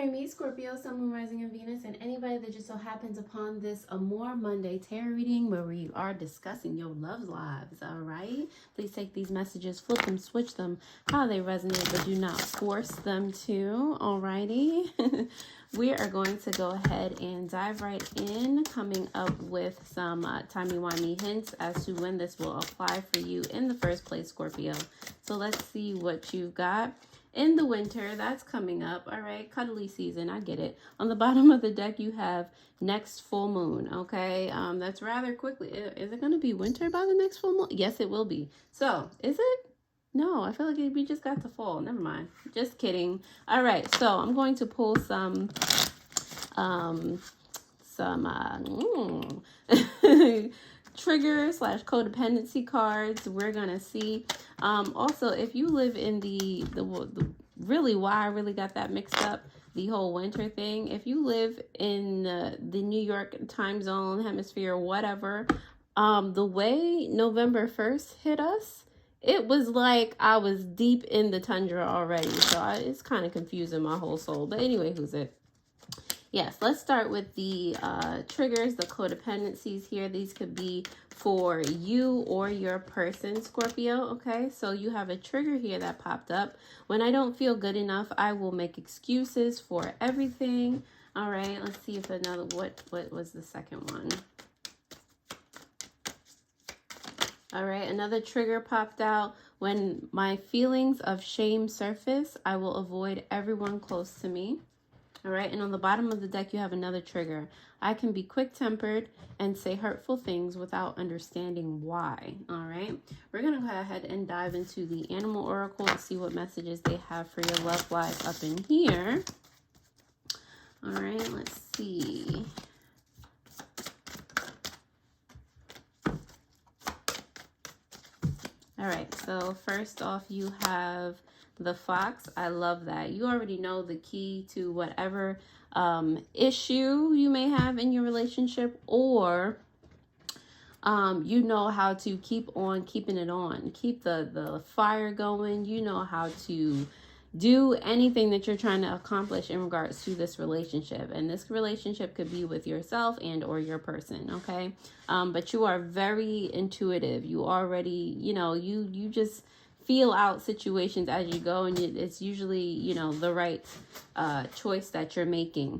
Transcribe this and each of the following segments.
honoring me, Scorpio, Sun, Moon, Rising, and Venus, and anybody that just so happens upon this Amore Monday tarot reading where we are discussing your love lives, all right? Please take these messages, flip them, switch them, how they resonate, but do not force them to, all righty? We are going to go ahead and dive right in, coming up with some timey-wimey hints as to when this will apply for you in the first place, Scorpio. So let's see what you've got. In the winter, that's coming up, all right? Cuddly season, I get it. On the bottom of the deck, you have next full moon, okay? That's rather quickly. Is it going to be winter by the next full moon? Yes, it will be. So, is it? No, I feel like we just got to fall. Never mind. Just kidding. All right, so I'm going to pull some trigger / codependency cards. We're gonna see. Also, if you live in the really, why I really got that mixed up, the whole winter thing. If you live in the New York time zone, hemisphere, whatever, the way November 1st hit us, it was like I was deep in the tundra already. So it's kind of confusing my whole soul. But anyway, who's it? Yes, let's start with the triggers, the codependencies here. These could be for you or your person, Scorpio, okay? So you have a trigger here that popped up. When I don't feel good enough, I will make excuses for everything. All right, let's see if another, what was the second one? All right, another trigger popped out. When my feelings of shame surface, I will avoid everyone close to me. All right, and on the bottom of the deck, you have another trigger. I can be quick-tempered and say hurtful things without understanding why. All right, we're going to go ahead and dive into the Animal Oracle to see what messages they have for your love life up in here. All right, let's see. All right, so first off, you have the Fox. I love that. You already know the key to whatever issue you may have in your relationship, or you know how to keep on keeping it on, keep the fire going. You know how to do anything that you're trying to accomplish in regards to this relationship. And this relationship could be with yourself and or your person, okay? But you are very intuitive. You already, you know, you just feel out situations as you go, and it's usually, you know, the right choice that you're making.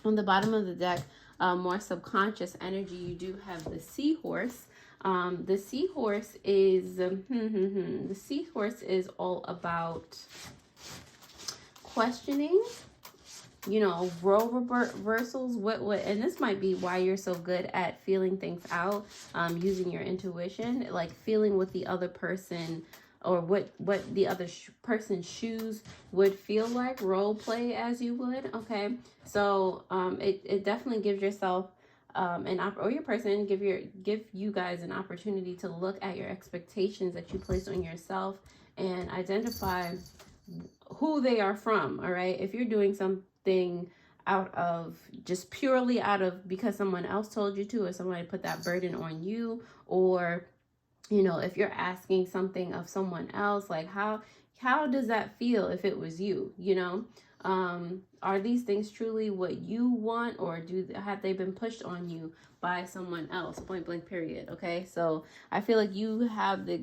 On the bottom of the deck, more subconscious energy, you do have the Seahorse. The Seahorse is the Seahorse is all about questioning, you know, role reversals. What and this might be why you're so good at feeling things out, using your intuition, like feeling what the other person or what the other person's shoes would feel like, role play as you would, okay? So it definitely gives yourself or your person, give you guys an opportunity to look at your expectations that you place on yourself and identify who they are from, all right? If you're doing something out of just purely out of because someone else told you to, or somebody put that burden on you, or you know, if you're asking something of someone else, like how does that feel if it was you, you know? Are these things truly what you want, or have they been pushed on you by someone else, point blank period, okay? So I feel like you have the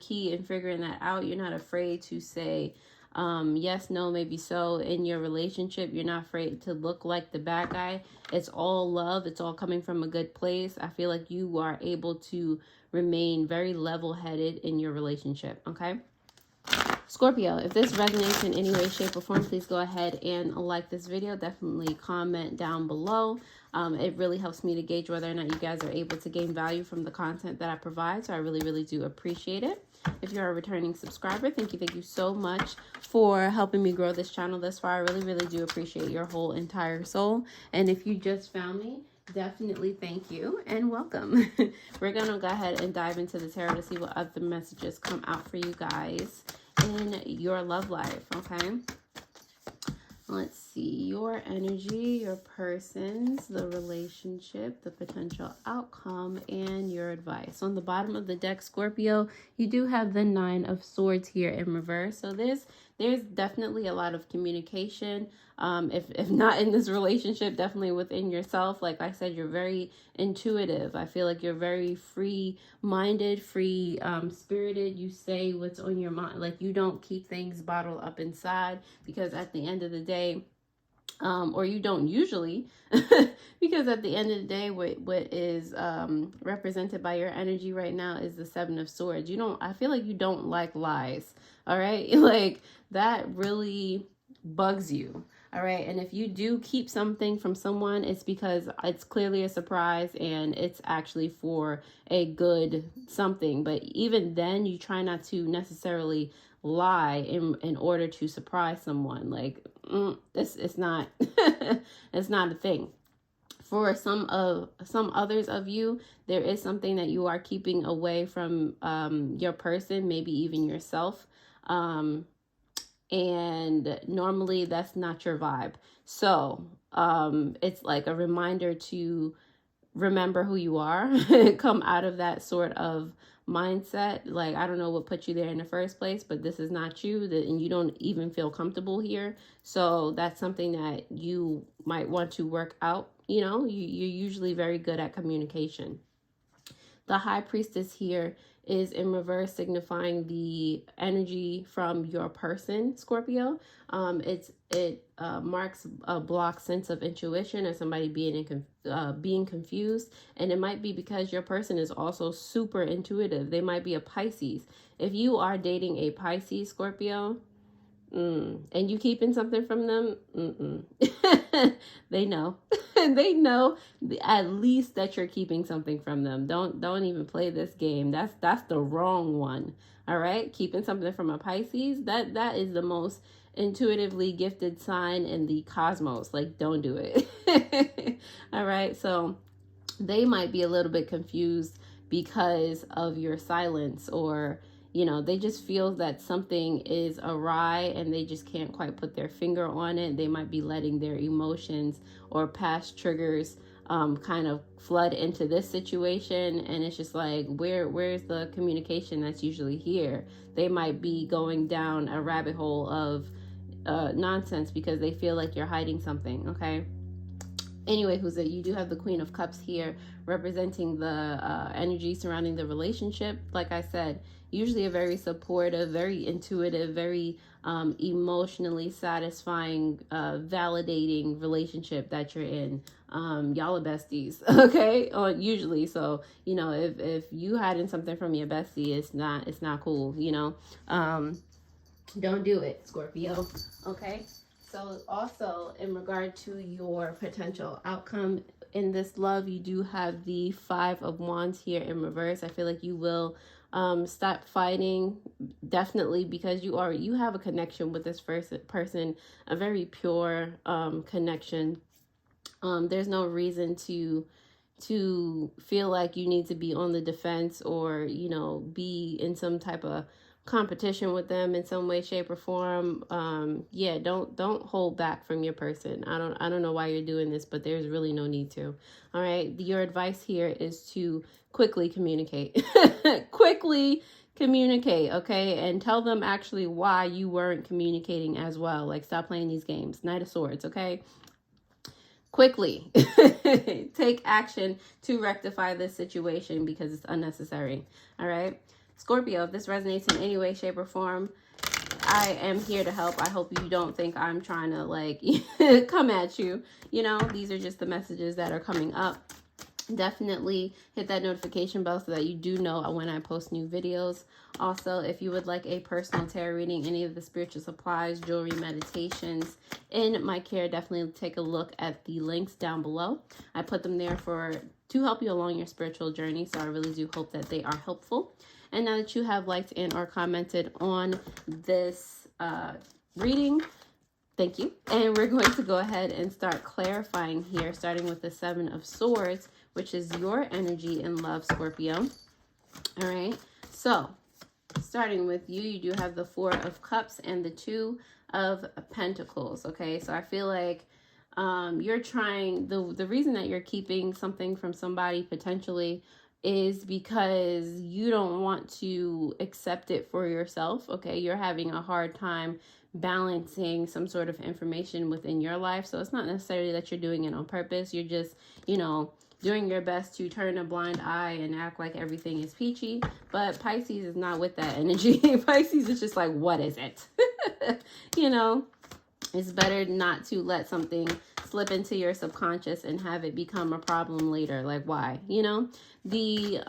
key in figuring that out. You're not afraid to say yes, no, maybe so in your relationship. You're not afraid to look like the bad guy. It's all love. It's all coming from a good place. I feel like you are able to remain very level-headed in your relationship, okay? Scorpio, if this resonates in any way, shape, or form, please go ahead and like this video. Definitely comment down below. It really helps me to gauge whether or not you guys are able to gain value from the content that I provide. So I really, really do appreciate it. If you're a returning subscriber, thank you so much for helping me grow this channel thus far. I really, really do appreciate your whole entire soul. And if you just found me, definitely thank you and welcome. We're gonna go ahead and dive into the tarot to see what other messages come out for you guys in your love life, okay? Let's see, your energy, your persons, the relationship, the potential outcome, and your advice. On the bottom of the deck, Scorpio, you do have the 9 of Swords here in reverse. So there's there's definitely a lot of communication. If not in this relationship, definitely within yourself. Like I said, you're very intuitive. I feel like you're very free-minded, free-spirited. You say what's on your mind. Like you don't keep things bottled up inside, because at the end of the day, or you don't usually, because at the end of the day, what is represented by your energy right now is the Seven of Swords. I feel like you don't like lies, all right? Like that really bugs you, all right? And if you do keep something from someone, it's because it's clearly a surprise and it's actually for a good something. But even then, you try not to necessarily lie in order to surprise someone. Like it's not it's not a thing. For some others of you, there is something that you are keeping away from your person, maybe even yourself, and normally that's not your vibe. So it's like a reminder to remember who you are, come out of that sort of mindset. Like, I don't know what put you there in the first place, but this is not you, and you don't even feel comfortable here. So that's something that you might want to work out. You're usually very good at communication. The High Priestess here is in reverse, signifying the energy from your person, Scorpio. It marks a blocked sense of intuition, or somebody being confused, and it might be because your person is also super intuitive. They might be a Pisces. If you are dating a Pisces, Scorpio, and you keeping something from them, they know. They know at least that you're keeping something from them. Don't even play this game. That's the wrong one. All right, keeping something from a Pisces, that is the most intuitively gifted sign in the cosmos. Like, don't do it. All right, so they might be a little bit confused because of your silence, or they just feel that something is awry and they just can't quite put their finger on it. They might be letting their emotions or past triggers kind of flood into this situation, and it's just like, where's the communication that's usually here? They might be going down a rabbit hole of nonsense because they feel like you're hiding something. Okay, anyway, you do have the Queen of Cups here, representing the energy surrounding the relationship. Like I said, usually a very supportive, very intuitive, very emotionally satisfying, validating relationship that you're in. Y'all are besties, okay? Usually. So, if you hiding something from your bestie, it's not cool, don't do it, Scorpio, okay? So also, in regard to your potential outcome in this love, you do have the Five of Wands here in reverse. I feel like you will stop fighting, definitely, because you have a connection with this person, a very pure connection. There's no reason to feel like you need to be on the defense, or be in some type of competition with them in some way, shape, or form. Don't hold back from your person. I don't know why you're doing this, but there's really no need to. All right, your advice here is to quickly communicate. Quickly communicate, okay? And tell them actually why you weren't communicating as well. Like, stop playing these games. Knight of Swords, okay? Quickly take action to rectify this situation, because it's unnecessary. All right, Scorpio, if this resonates in any way, shape, or form, I am here to help. I hope you don't think I'm trying to come at you. These are just the messages that are coming up. Definitely hit that notification bell so that you do know when I post new videos. Also, if you would like a personal tarot reading, any of the spiritual supplies, jewelry, meditations in my care, definitely take a look at the links down below. I put them there to help you along your spiritual journey, so I really do hope that they are helpful. And now that you have liked and or commented on this reading, thank you. And we're going to go ahead and start clarifying here, starting with the Seven of Swords, which is your energy in love, Scorpio. All right, so starting with you do have the Four of Cups and the Two of Pentacles. Okay, so I feel like you're trying, the reason that you're keeping something from somebody potentially is because you don't want to accept it for yourself. Okay, you're having a hard time balancing some sort of information within your life. So it's not necessarily that you're doing it on purpose. You're just, you know, doing your best to turn a blind eye and act like everything is peachy. But Pisces is not with that energy. Pisces is just like, what is it? You know, it's better not to let something slip into your subconscious and have it become a problem later. Like, why? You know, the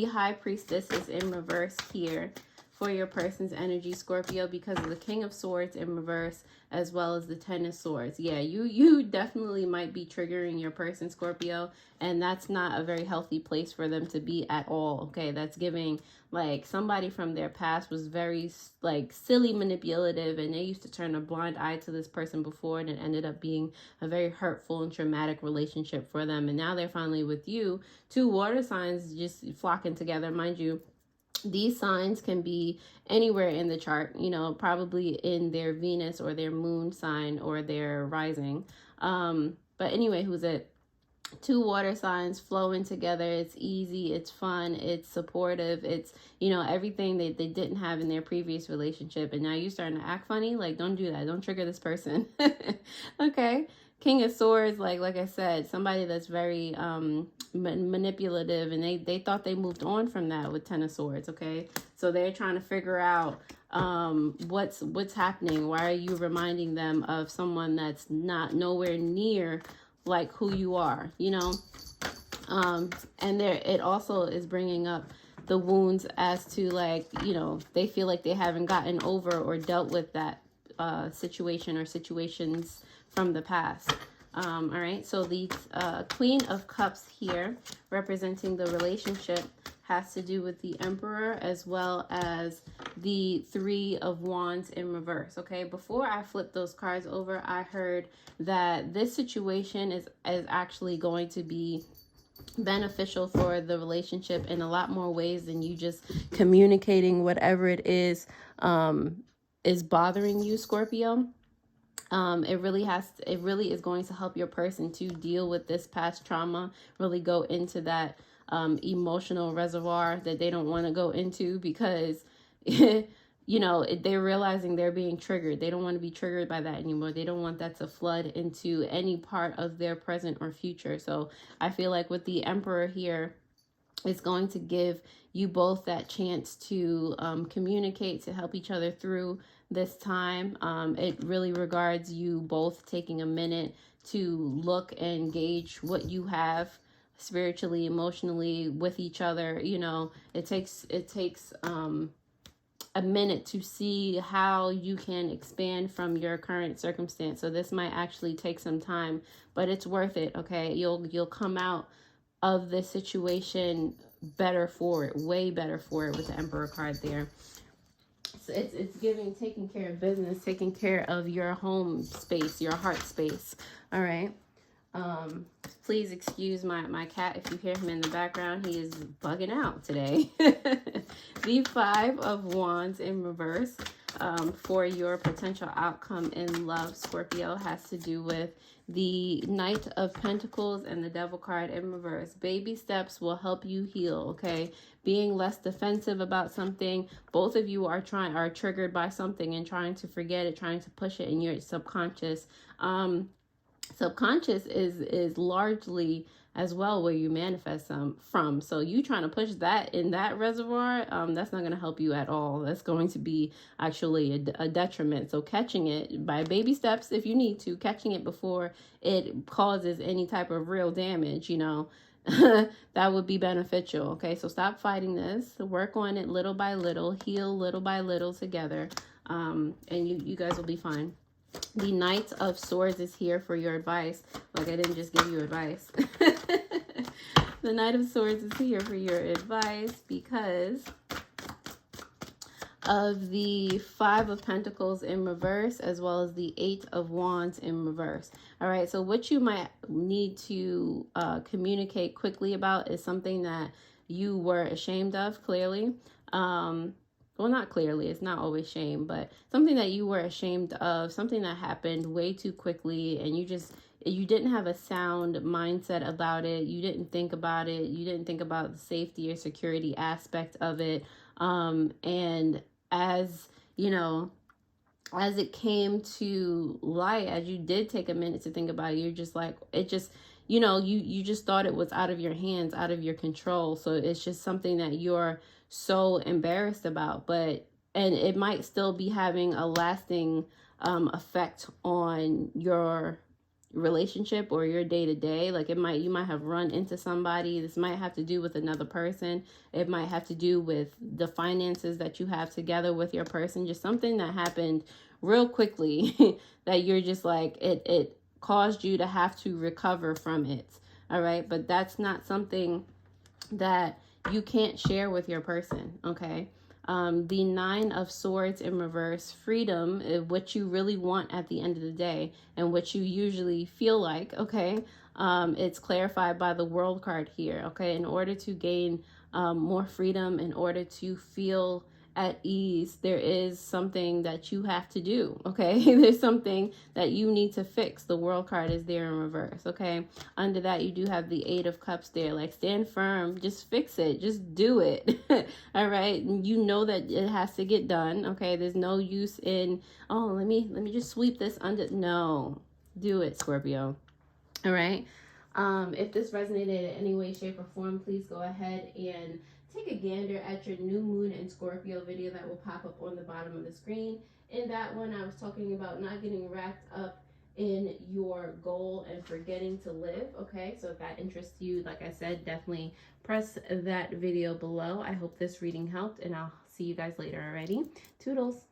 High Priestess is in reverse here for your person's energy, Scorpio, because of the King of Swords in reverse, as well as the Ten of Swords. Yeah, you definitely might be triggering your person, Scorpio, and that's not a very healthy place for them to be at all. Okay, that's giving like somebody from their past was very like silly, manipulative, and they used to turn a blind eye to this person before, and it ended up being a very hurtful and traumatic relationship for them. And now they're finally with you. Two water signs just flocking together, mind you. These signs can be anywhere in the chart, you know, probably in their Venus or their moon sign or their rising. But anyway, who's it? Two water signs flowing together. It's easy, it's fun, it's supportive, it's, you know, everything they didn't have in their previous relationship. And now you're starting to act funny. Like, don't do that. Don't trigger this person. Okay. King of Swords, like I said, somebody that's very manipulative, and they thought they moved on from that with Ten of Swords. Okay, so they're trying to figure out what's happening. Why are you reminding them of someone that's not nowhere near like who you are, you know? And it also is bringing up the wounds as to, like, you know, they feel like they haven't gotten over or dealt with that situation or situations from the past. All right, so the Queen of Cups here, representing the relationship, has to do with the Emperor as well as the Three of Wands in reverse. Okay, before I flip those cards over, I heard that this situation is actually going to be beneficial for the relationship in a lot more ways than you just communicating whatever it is bothering you, Scorpio. It really is going to help your person to deal with this past trauma, really go into that emotional reservoir that they don't want to go into, because you know, they're realizing they're being triggered. They don't want to be triggered by that anymore. They don't want that to flood into any part of their present or future. So I feel like with the Emperor here, it's going to give you both that chance to communicate, to help each other through this time. It really regards you both taking a minute to look and gauge what you have spiritually, emotionally with each other. You know, it takes a minute to see how you can expand from your current circumstance. So this might actually take some time, but it's worth it. Okay, you'll come out of this situation better for it, way better for it, with the Emperor card there. So it's giving taking care of business, taking care of your home space, your heart space. All right. Please excuse my cat if you hear him in the background. He is bugging out today. The Five of Wands in reverse for your potential outcome in love, Scorpio, has to do with the Knight of Pentacles and the Devil card in reverse. Baby steps will help you heal, okay? Being less defensive about something. Both of you are triggered by something and trying to forget it, trying to push it in your subconscious. Subconscious is largely as well where you manifest from. So you trying to push that in that reservoir, that's not going to help you at all. That's going to be actually a detriment. So catching it by baby steps, if you need to, catching it before it causes any type of real damage, you know, that would be beneficial. Okay, so stop fighting this. Work on it little by little. Heal little by little together, and you guys will be fine. The Knight of Swords is here for your advice. Like, I didn't just give you advice. The Knight of Swords is here for your advice because of the Five of Pentacles in reverse, as well as the Eight of Wands in reverse. All right, so what you might need to communicate quickly about is something that you were ashamed of, clearly. Well, not clearly, it's not always shame, but something that you were ashamed of, something that happened way too quickly, and you didn't have a sound mindset about it. You didn't think about it. You didn't think about the safety or security aspect of it. And as, you know, as it came to light, as you did take a minute to think about it, you're just like, it just, you know, you just thought it was out of your hands, out of your control. So it's just something that you're so embarrassed about, but, and it might still be having a lasting effect on your relationship or your day-to-day. Like you might have run into somebody. This might have to do with another person. It might have to do with the finances that you have together with your person. Just something that happened real quickly that you're just like, it caused you to have to recover from it. All right, but that's not something that you can't share with your person. Okay. The 9 of Swords in reverse, freedom, what you really want at the end of the day and what you usually feel like, okay? It's clarified by the World card here, okay? In order to gain more freedom, in order to feel at ease, there is something that you have to do, okay? There's something that you need to fix. The World card is there in reverse, okay? Under that, you do have the 8 of Cups there. Like, stand firm, just fix it, just do it. All right, and you know that it has to get done, okay? There's no use in, oh, let me just sweep this under. No, do it, Scorpio. All right. If this resonated in any way, shape, or form, please go ahead and take a gander at your new moon and Scorpio video that will pop up on the bottom of the screen. In that one, I was talking about not getting wrapped up in your goal and forgetting to live. Okay, so if that interests you, like I said, definitely press that video below. I hope this reading helped, and I'll see you guys later. Alrighty, toodles.